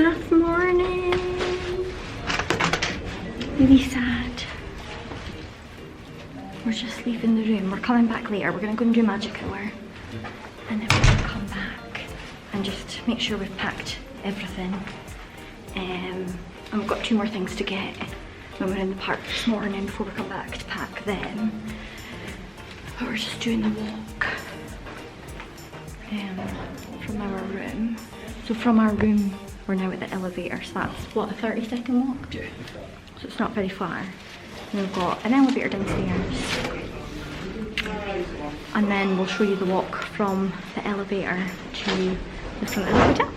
path morning. Really sad. We're just leaving the room. We're coming back later. We're gonna go and do magic hour. And then we're gonna come back and just make sure we've packed everything. And we've got 2 more things to get when we're in the park this morning before we come back to pack them. But we're just doing the walk from our room. So from our room, we're now at the elevator. So that's what, a 30-second walk? Yeah. So it's not very far. And we've got an elevator downstairs. And then we'll show you the walk from the elevator to the front of the hotel.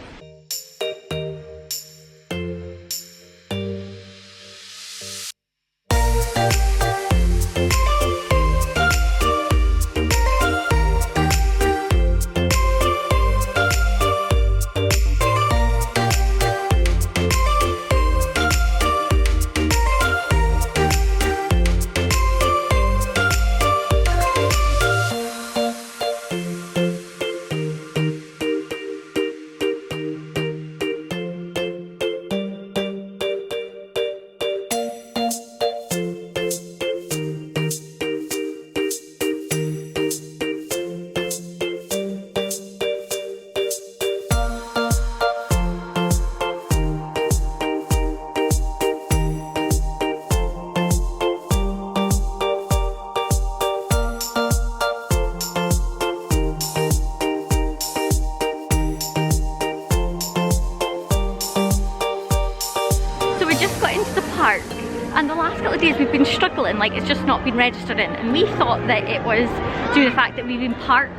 And the last couple of days we've been struggling, like it's just not been registering, and we thought that it was due to the fact that we've been park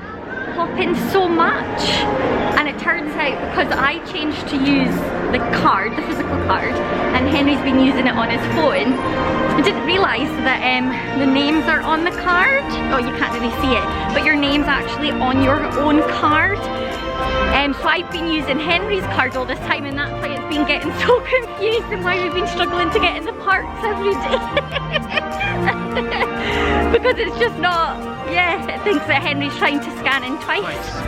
hopping so much, and it turns out because I changed to use the card, the physical card, and Henry's been using it on his phone. I didn't realise that the names are on the card. Oh, you can't really see it, but your name's actually on your own card. So I've been using Henry's card all this time, and that's why it's been getting so confused and why we've been struggling to get in the parks every day. Because it's just not, yeah, it thinks that Henry's trying to scan in twice.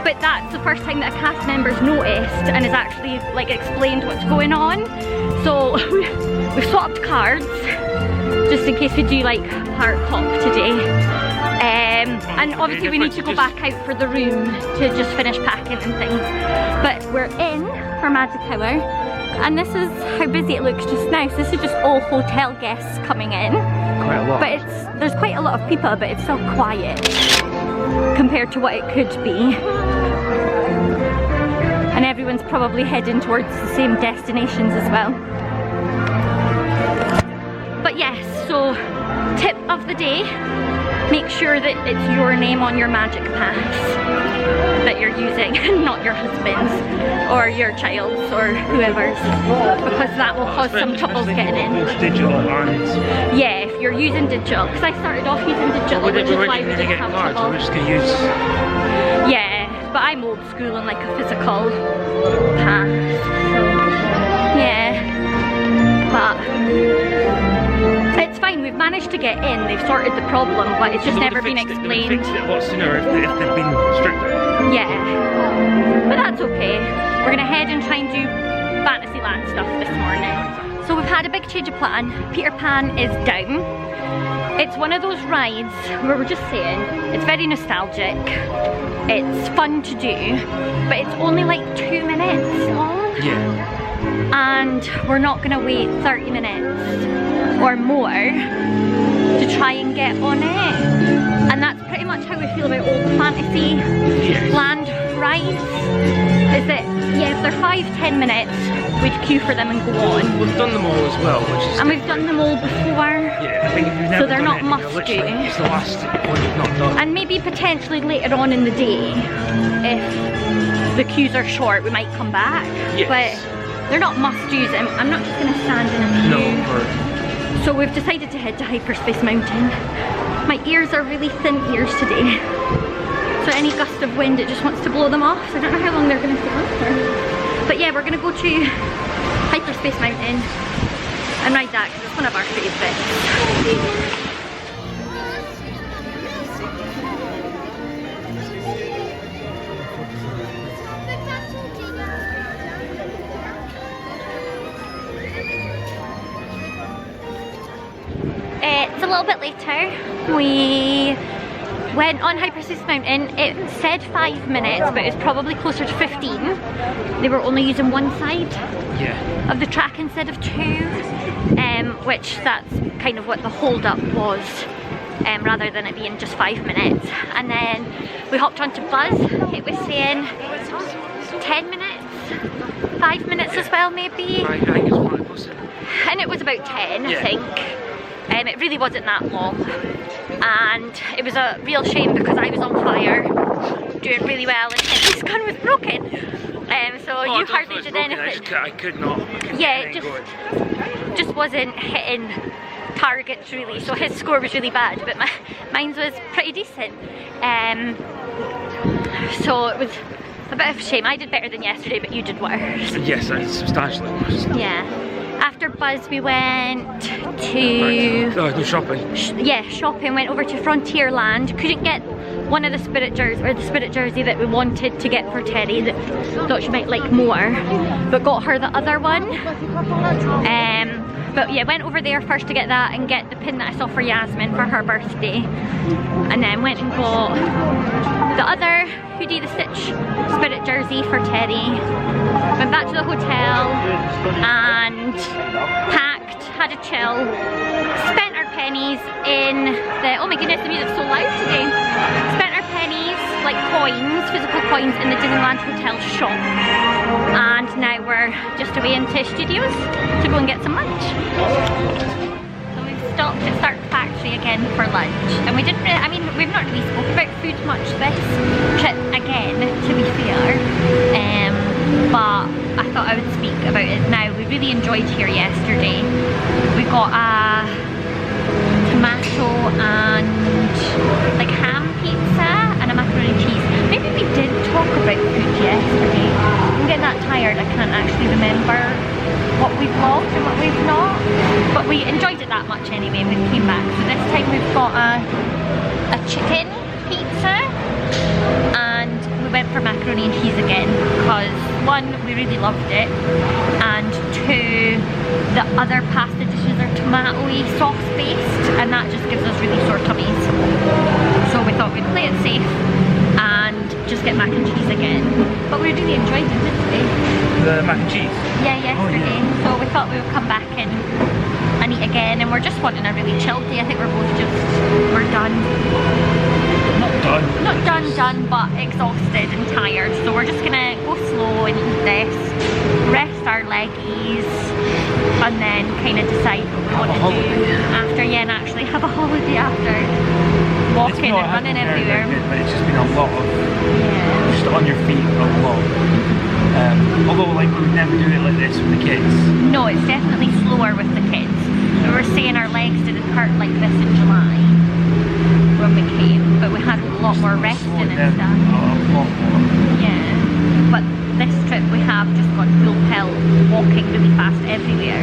But that's the first time that a cast member's noticed and has actually like explained what's going on. So we've swapped cards just in case we do like park hop today. And obviously we need to go back out for the room to just finish packing and things. But we're in for Magic Hour, and this is how busy it looks just now. So this is just all hotel guests coming in. Quite a lot. But there's quite a lot of people, but it's still quiet compared to what it could be. And everyone's probably heading towards the same destinations as well. But yes, so tip of the day. Make sure that it's your name on your magic pass that you're using, not your husband's or your child's or whoever's, because that will cause some troubles getting in. Digital and yeah, if you're using digital, because I started off using digital, which is why we didn't have trouble. We're just gonna use. Yeah, but I'm old school and like a physical pass. So, yeah, but. It's fine, we've managed to get in, they've sorted the problem, but it's just never been explained. They would have fixed it a lot sooner if they'd been stricter. Yeah, but that's okay. We're gonna head and try and do Fantasyland stuff this morning. So we've had a big change of plan. Peter Pan is down. It's one of those rides where we're just saying, it's very nostalgic, it's fun to do, but it's only like 2 minutes long. Yeah. And we're not gonna wait 30 minutes or more to try and get on it. And that's pretty much how we feel about old Fantasyland rides. Is that, yeah, if they're 5-10 minutes, we'd queue for them and go on. We've done them all as well, which is. And we've done them all before. Yeah, I think if you've never so they're done not it, must do. It's the last one you've not done. And maybe potentially later on in the day, if the queues are short, we might come back. Yes. But they're not must-dos. I'm not just going to stand in a queue. No. So we've decided to head to Hyperspace Mountain. My ears are really thin ears today. So any gust of wind, it just wants to blow them off. So I don't know how long they're going to stay on for. But yeah, we're going to go to Hyperspace Mountain and ride that because it's one of our favourites. later, we went on Hyperspace Mountain. It said 5 minutes, but it's probably closer to 15. They were only using one side of the track instead of two, which that's kind of what the hold up was, rather than it being just 5 minutes. And then we hopped onto Buzz. It was saying 10 minutes, 5 minutes as well maybe. I think it's what it was. And it was about 10, I think. It really wasn't that long. And it was a real shame because I was on fire, doing really well, and Henry's gun was broken. So you hardly did anything. I could not. Yeah, it just wasn't hitting targets really, so his score was really bad, but mine was pretty decent. So it was a bit of a shame. I did better than yesterday, but you did worse. Yes, I did substantially worse. Yeah. After Buzz we went to... no, shopping. Shopping. Went over to Frontierland. Couldn't get one of the Spirit jerseys, or the Spirit jersey that we wanted to get for Teddy, that thought she might like more, but got her the other one. But yeah, went over there first to get that and get the pin that I saw for Yasmin for her birthday, and then went and got the other Hoodie the Stitch Spirit jersey for Teddy. Went back to the hotel and packed, had a chill, spent our pennies in the, oh my goodness, the music's so loud today. Spent our pennies, like coins, physical coins, in the Disneyland Hotel shop. And now we're just away into studios to go and get some lunch. So we've stopped at Stark Factory again for lunch. And we didn't really, I mean, we've not really spoken about food much this trip again, to be fair. But I thought I would speak about it now. We really enjoyed here yesterday. We got a tomato and like ham pizza and a macaroni and cheese. Maybe we did talk about food yesterday. I'm getting that tired, I can't actually remember what we've vlogged and what we've not. But we enjoyed it that much anyway when we came back. So this time we've got a chicken pizza, and we went for macaroni and cheese again because one, we really loved it, and two, the other pasta dishes are tomato-y sauce based, and that just gives us really sore tummies. So we thought we'd play it safe and just get mac and cheese again. But we really enjoyed it, didn't we? The mac and cheese? Yeah, yesterday. Oh, yeah. So we thought we would come back and eat again, and we're just wanting a really chilled day. I think we're both just, we're done. Not done, but exhausted and tired. So we're just gonna go slow and eat this, rest our leggies, and then kind of decide what we want to do after. Yeah, and actually have a holiday after walking and running everywhere. But it's just been a lot of just on your feet a lot. Although like we would never do it like this with the kids. No, it's definitely slower with the kids. We were saying our legs didn't hurt like this in July when we came, but we had a lot more resting and stuff. Yeah, but this trip we have just gone full pelt, walking really fast everywhere.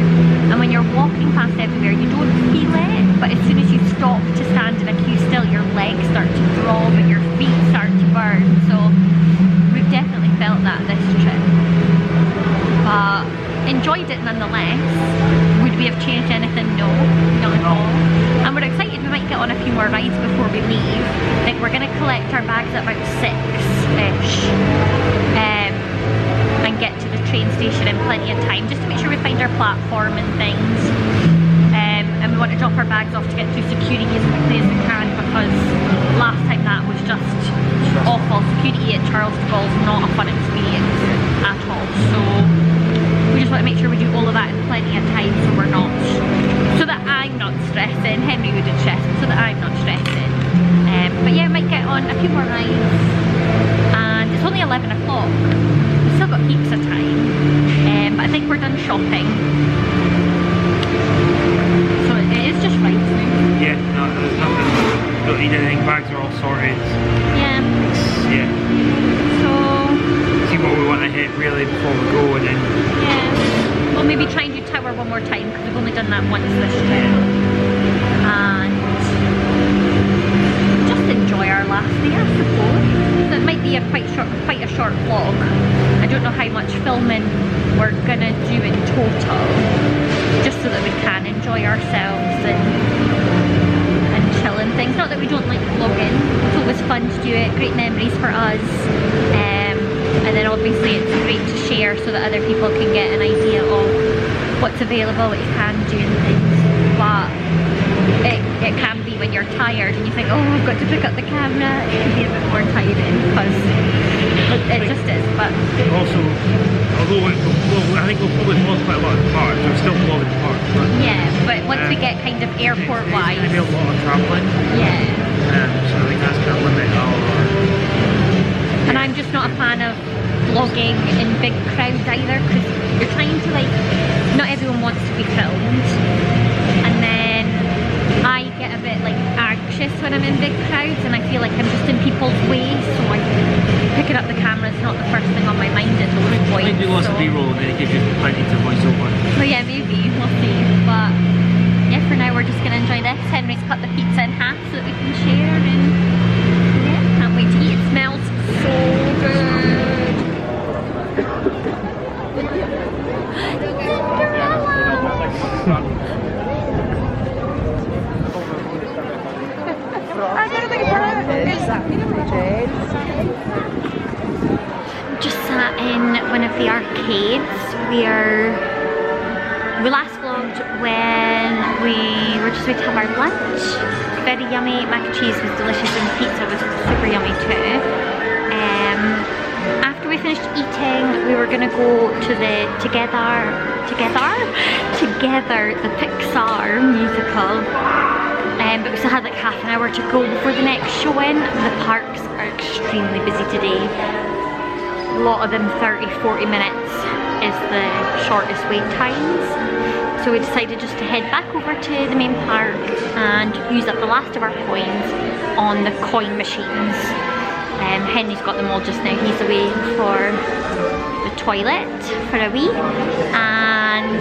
And when you're walking fast everywhere, you don't feel it, but as soon as you stop to stand in a queue still, your legs start to throb and your feet start to burn. So we've definitely felt that this trip, but enjoyed it nonetheless. Would we have changed anything? No, not at all. And we're excited we might get on a few more rides before we leave. I think we're going to collect our bags at about 6-ish and get to the train station in plenty of time, just to make sure we find our platform and things. And we want to drop our bags off to get through security as quickly as we can, because last time that was just awful. Security at Charles de Gaulle is not a fun experience at all. So we just want to make sure we do all of that in plenty of time, so we're not, so that I'm not stressing. Henry would stress, so that I'm not stressing. But yeah, we might get on a few more rides, and it's only 11 o'clock. We've still got heaps of time, but I think we're done shopping. So it is just rides now. Yeah, no, there's nothing. Don't need anything. Bags are all sorted. Yeah. Yeah. So see what we want to hit really before we go, and then we'll maybe try and do Tower one more time, because we've only done that once this trip, and just enjoy our last day, I suppose. So it might be a quite a short vlog. I don't know how much filming we're gonna do in total, just so that we can enjoy ourselves and things. Not that we don't like vlogging, it's always fun to do it, great memories for us. And then obviously it's great to share so that other people can get an idea of what's available, what you can do and things. But it can be when you're tired and you think, oh, I've got to pick up the camera, it can be a bit more tiring because it just is. But also, although I think we'll probably vlog quite a lot in the park, we'll still vlog in the park. But, yeah, but once we get kind of airport wise, there's going to be a lot of travelling. Yeah. So I think that's going to limit our... And I'm just not a fan of vlogging in big crowds either, because you're trying to like, not everyone wants to be filmed, and then I get a bit like anxious when I'm in big crowds and I feel like I'm just in people's way, so I'm picking up the camera is not the first thing on my mind at those points. I do lots of B-roll and then it gives you plenty to voice over. So yeah, maybe, we'll see, but yeah, for now we're just going to enjoy this. Henry's cut the pizza in half so that we can share, and yeah, can't wait to eat. It smells so good. Just sat in one of the arcades. We last vlogged when we were just about to have our lunch. Very yummy. Mac and cheese was delicious and the pizza was super yummy too. After we finished eating, we were gonna go to the Together, the Pixar musical. But we still had like half an hour to go before the next show in. The parks are extremely busy today. A lot of them 30-40 minutes is the shortest wait times. So we decided just to head back over to the main park and use up the last of our coins on the coin machines. Henry's got them all just now. He's away for the toilet for a wee, and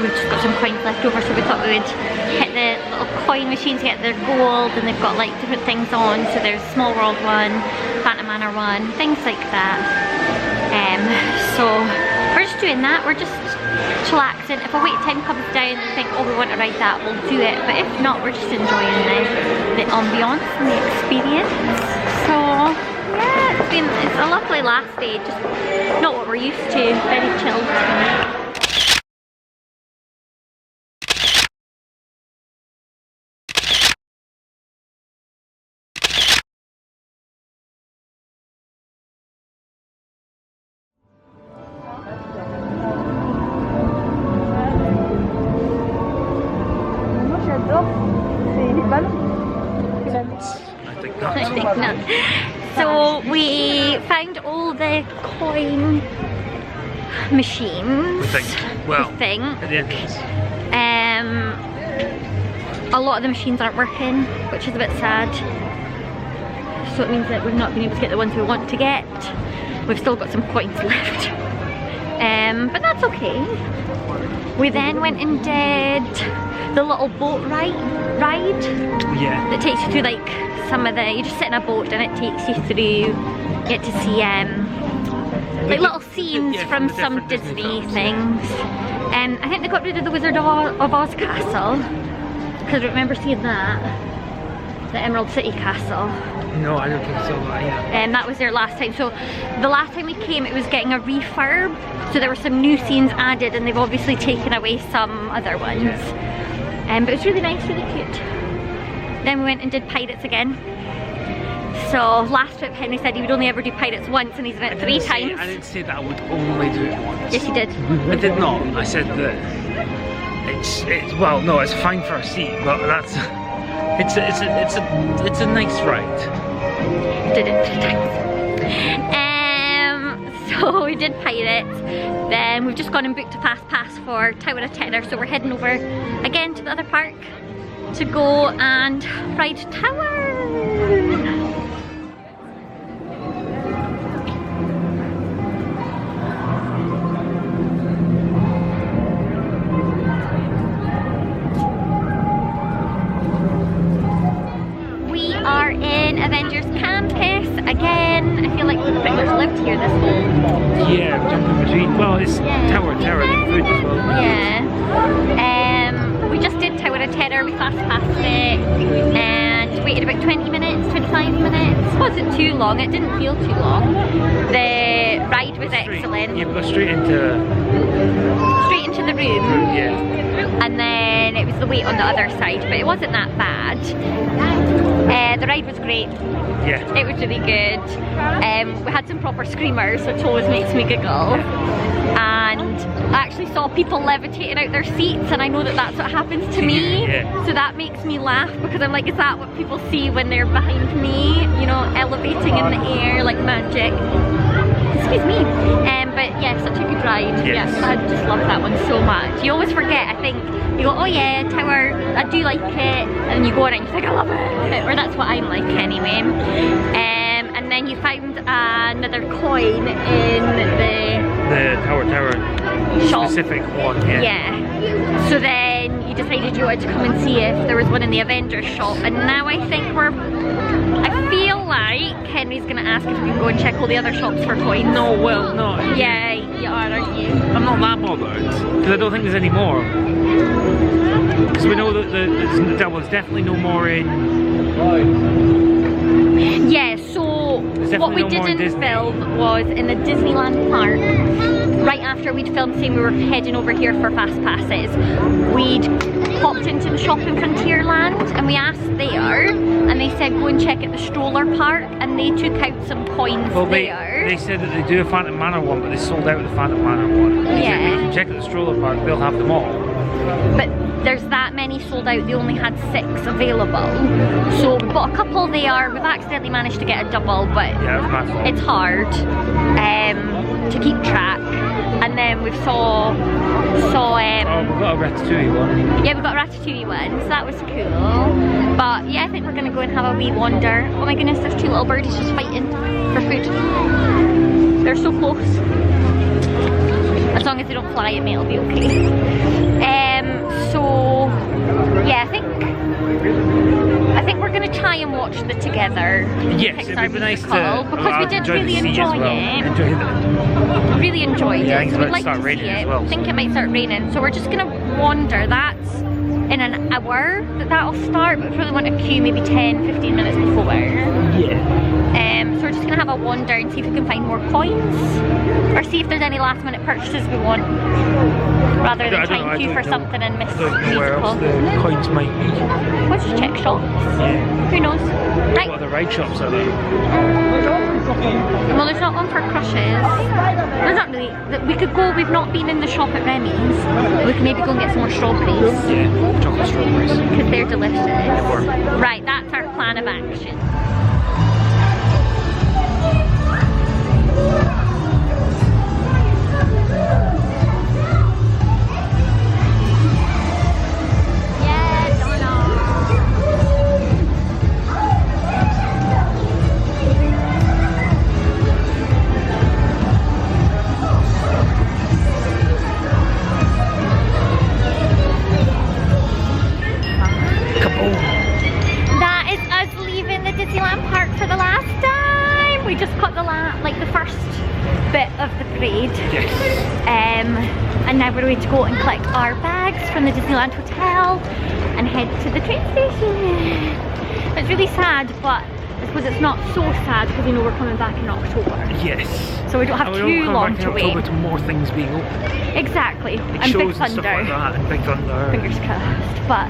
we've just got some coins left over, so we thought we would hit the little coin machines, get their gold, and they've got like different things on. So there's Small World one, Phantom Manor one, things like that. So we're just doing that. We're just chillaxing. If a wait time comes down and we think, oh, we want to ride that, we'll do it. But if not, we're just enjoying the ambiance and the experience. So yeah, it's a lovely last day. Just not what we're used to. Very chilled. I think not. So we found all the coin machines. At the entrance. A lot of the machines aren't working, which is a bit sad. So it means that we've not been able to get the ones we want to get. We've still got some coins left. But that's okay. We then went and did the little boat ride. Yeah. That takes you through like some of the, you just sit in a boat and it takes you through, you get to see like little scenes from some Disney things. I think they got rid of the Wizard of Oz castle, because I remember seeing that, the Emerald City castle. No, I don't think so. And that was there last time. So the last time we came, it was getting a refurb. So there were some new scenes added, and they've obviously taken away some other ones. But it was really nice, really cute. Then we went and did Pirates again. So last trip Henry said he would only ever do Pirates once, and he's done it 3 times. I didn't say that I would only do it once. Yes, you did. I did not. I said that well, no, it's fine for a seat, but that's it's a nice ride. Did it 3 times. So we did Pirates. Then we've just gone and booked a fast pass for Tower of Terror, so we're heading over again to the other park to go and ride Tower. We are in Avengers Campus again. I feel like we've pretty much lived here this whole. Yeah, jumping between. Well, it's Tower of Terror and food as well. Yeah. we just did Tower of Terror, we fast passed it and waited about 20 minutes, 25 minutes. It wasn't too long, it didn't feel too long. The ride was excellent. Yeah, we got straight into the room. Yeah. And then it was the wait on the other side, but it wasn't that bad. The ride was great. Yeah. It was really good. We had some proper screamers, which always makes me giggle. And I actually saw people levitating out their seats, and I know that that's what happens to me. Yeah. So that makes me laugh, because I'm like, is that what people see when they're behind me? You know, elevating in the air like magic. Excuse me. But yeah, such a good ride. Yes. Yeah, I just love that one so much. You always forget, I think, you go, oh yeah, Tower, I do like it, and you go on it and you think, I love it. Or that's what I'm like anyway. And then you found another coin in the Tower shop. specific one. Yeah. Yeah. So then you decided you wanted to come and see if there was one in the Avengers shop, and now I think I feel like Henry's gonna ask if we can go and check all the other shops for coins. No, well, no. Yeah, you are, aren't you? I'm not that bothered, because I don't think there's any more. Because we know that there's definitely no more in... Yeah, so what we didn't film was in the Disneyland Park. Right after we'd filmed saying we were heading over here for fast passes, we'd popped into the shop in Frontierland and we asked there, and they said go and check at the stroller park, and they took out some coins there. They said that they do a Phantom Manor one, but they sold out the Phantom Manor one. They said, you can check at the stroller park, they'll have them all. But there's that many sold out, they only had 6 available. So we bought a couple there, we've accidentally managed to get a double, but yeah, it's hard to keep track. And then we saw oh, we've got a Ratatouille one. Yeah, we got a Ratatouille one, so that was cool. But yeah, I think we're gonna go and have a wee wander. Oh my goodness, there's 2 little birdies just fighting for food. They're so close. As long as they don't fly at me, it'll be okay. So yeah, I think we're gonna try and watch the Together. Yes, it'd be nice to, because we did really enjoy it. Really enjoyed yeah, it. So we'd like to see it. Well. I think it might start raining, so we're just gonna wander. That's in an hour that'll start, but we probably want to queue maybe 10-15 minutes before. Yeah. So we're just gonna have a wander and see if we can find more coins, or see if there's any last minute purchases we want, rather than try and queue for something and miss the musical. Where else the coins might be. We'll just check shops. Yeah. Who knows? Right. What other ride shops are there? Well, there's not one for crushes. There's not really. We could go. We've not been in the shop at Remy's. We can maybe go and get some more strawberries. Yeah, chocolate strawberries. Because they're delicious. They were. Right, that's our plan of action. That is us leaving the Disneyland Park for the last time. We just caught the first bit of the parade. Yes. And now we're going to go and collect our bags from the Disneyland Hotel and head to the train station. It's really sad, but I suppose it's not so sad because we know we're coming back in October. Yes. So we don't have too long to wait. October to more things being open. Exactly. Like and shows Big Thunder. And stuff like that, and Big Thunder. Fingers crossed. But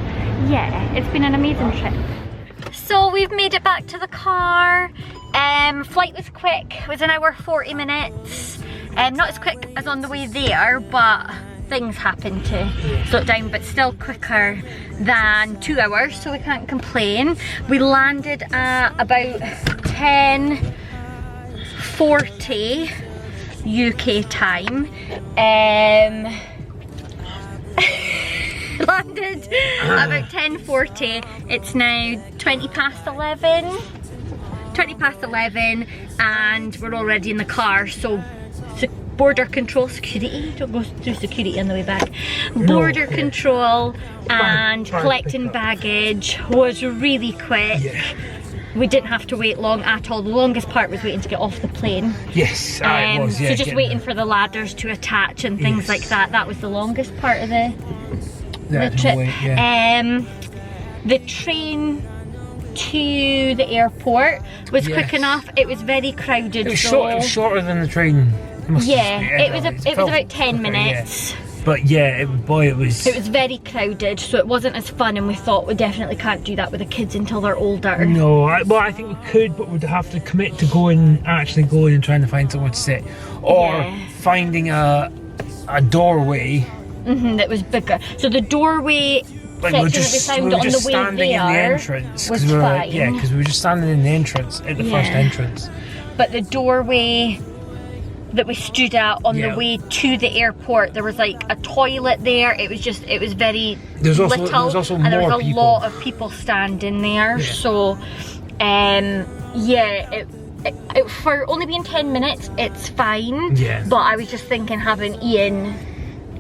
yeah, it's been an amazing trip. So we've made it back to the car. Flight was quick. It was an hour 40 minutes. Not as quick as on the way there, but things happened to slow it down, but still quicker than 2 hours, so we can't complain. We landed at about 10:40 UK time. Landed about 10:40. It's now 20 past 11. 20 past 11 and we're already in the car, so border control, security, don't go through security on the way back. Border control and collecting baggage was really quick. Yeah. We didn't have to wait long at all. The longest part was waiting to get off the plane. Yes, it was, yeah. So just waiting for the ladders to attach and things like that. That was the longest part of the the trip. The train to the airport was quick enough. It was very crowded. It was shorter than the train. It was about 10 minutes. Yeah. But yeah, it was very crowded, so it wasn't as fun, and we thought we definitely can't do that with the kids until they're older. No, I think we could, but we'd have to commit to actually going and trying to find somewhere to sit, or finding a doorway that was bigger. So the doorway section that we found on the way there was fine. Yeah, because we were just standing in the entrance at the first entrance. But the doorway that we stood at on the way to the airport, there was like a toilet there. It was very little, and there was a lot of people standing there. Yeah. So, for only being 10 minutes, it's fine. Yeah. But I was just thinking having Ian.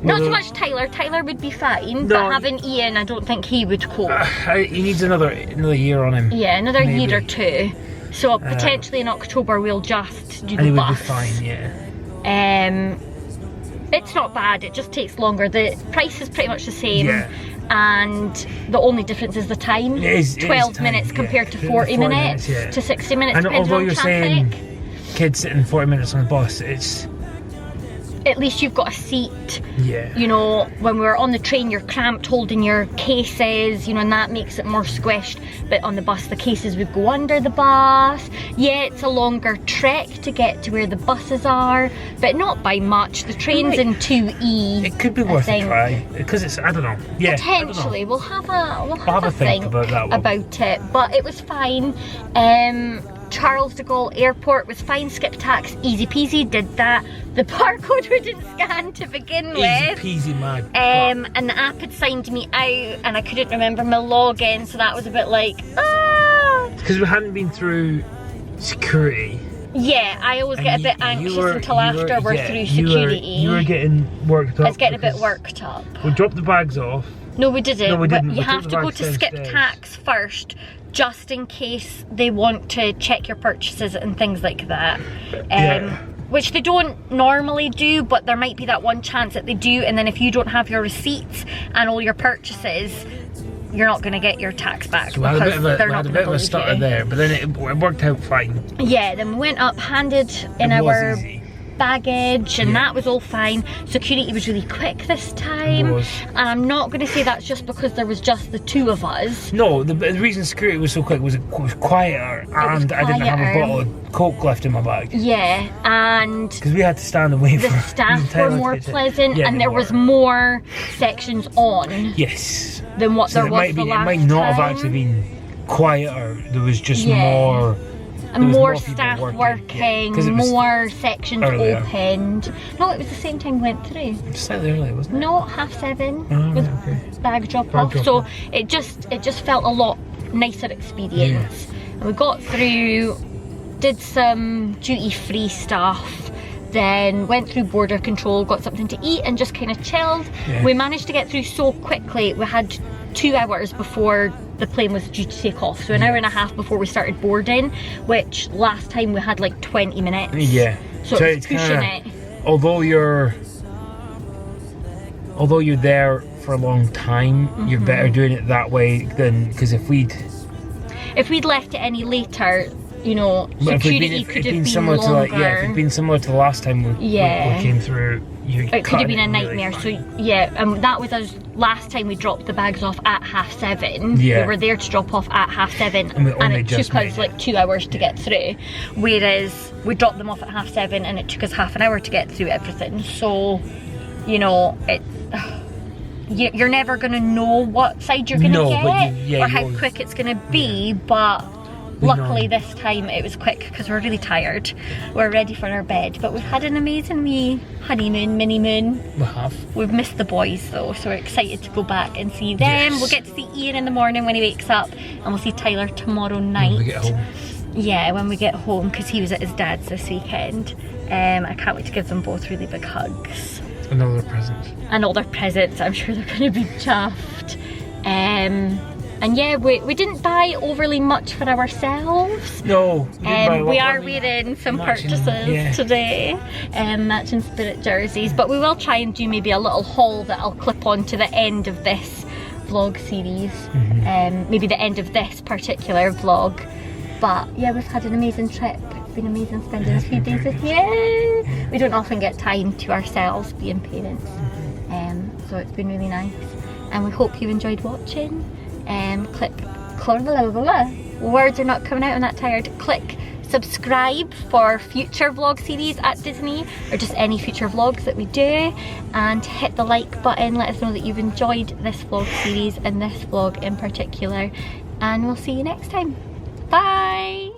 Not so much Tyler. Tyler would be fine, but having Ian, I don't think he would cope. He needs another year on him. Yeah, another year or two. So potentially in October we'll just do the bus. Would be fine, yeah. It's not bad. It just takes longer. The price is pretty much the same. Yeah. And the only difference is the time. It is 12 minutes compared to 40 minutes to 60 minutes. And depending although on you're traffic. saying kids sitting 40 minutes on the bus, it's... At least you've got a seat. Yeah. You know, when we were on the train, you're cramped holding your cases, you know, and that makes it more squished. But on the bus, the cases would go under the bus. Yeah, it's a longer trek to get to where the buses are, but not by much. The train's in 2E. It could be worth a try, because it's, I don't know. Yeah. Potentially, we'll have a think about that one. About it, but it was fine. Charles de Gaulle Airport was fine. Skip tax, easy peasy, did that. The barcode we didn't scan to begin with. Easy peasy, man. And the app had signed me out and I couldn't remember my login, so that was a bit like, Because we hadn't been through security. Yeah, I always get a bit anxious until after we're through security. You were getting worked up. I was getting a bit worked up. We dropped the bags off. No, we didn't. No, we didn't. You have to go to skip tax first, just in case they want to check your purchases and things like that. Which they don't normally do, but there might be that one chance that they do, and then if you don't have your receipts and all your purchases, you're not going to get your tax back. So we had a bit of a stutter there, but then it worked out fine. Yeah, then we went up, handed in our baggage, and that was all fine. Security was really quick this time, and I'm not going to say that's just because there was just the two of us. No, the reason security was so quick was it was quieter, and I didn't have a bottle of Coke left in my bag. Yeah, and because we had to stand and wait for the staff were more pleasant, and there was more sections on. Yes. Than what there was the last time. It might not have actually been quieter. There was just more. And more staff working, more sections opened. No, it was the same time we went through. Slightly earlier, wasn't it? No, 7:30 was bag drop off. So it just felt a lot nicer experience. And we got through, did some duty-free stuff, then went through border control, got something to eat and just kind of chilled. We managed to get through so quickly. We had 2 hours before the plane was due to take off, so an hour and a half before we started boarding, which last time we had like 20 minutes. Yeah. So it was pushing it. Although you're there for a long time, you're better doing it that way than, because if we'd left it any later, you know, security could have been longer. If it'd been similar to the last time we came through, it could have been a nightmare. Really, so that was us last time. We dropped the bags off at 7:30. We were there to drop off at 7:30, and it took us like 2 hours to get through, whereas we dropped them off at 7:30 and it took us half an hour to get through everything. So, you know, you're never going to know what side you're going to get or how quick it's going to be, but luckily this time it was quick because we're really tired. We're ready for our bed, but we've had an amazing wee honeymoon, mini moon. We have. We've missed the boys though, so we're excited to go back and see them. We'll get to see Ian in the morning when he wakes up, and we'll see Tyler tomorrow night. When we get home. Yeah, when we get home, because he was at his dad's this weekend. I can't wait to give them both really big hugs. And all their presents. And all their presents. I'm sure they're going to be chuffed. And yeah, we didn't buy overly much for ourselves. No. We are wearing some purchases today. Matching Spirit jerseys. But we will try and do maybe a little haul that I'll clip on to the end of this vlog series, maybe the end of this particular vlog. But yeah, we've had an amazing trip. It's been amazing spending a few days with you. We don't often get time to ourselves being parents, so it's been really nice, and we hope you enjoyed watching. Words are not coming out, I'm that tired. Click subscribe for future vlog series at Disney, or just any future vlogs that we do, and hit the like button. Let us know that you've enjoyed this vlog series and this vlog in particular, and we'll see you next time. Bye.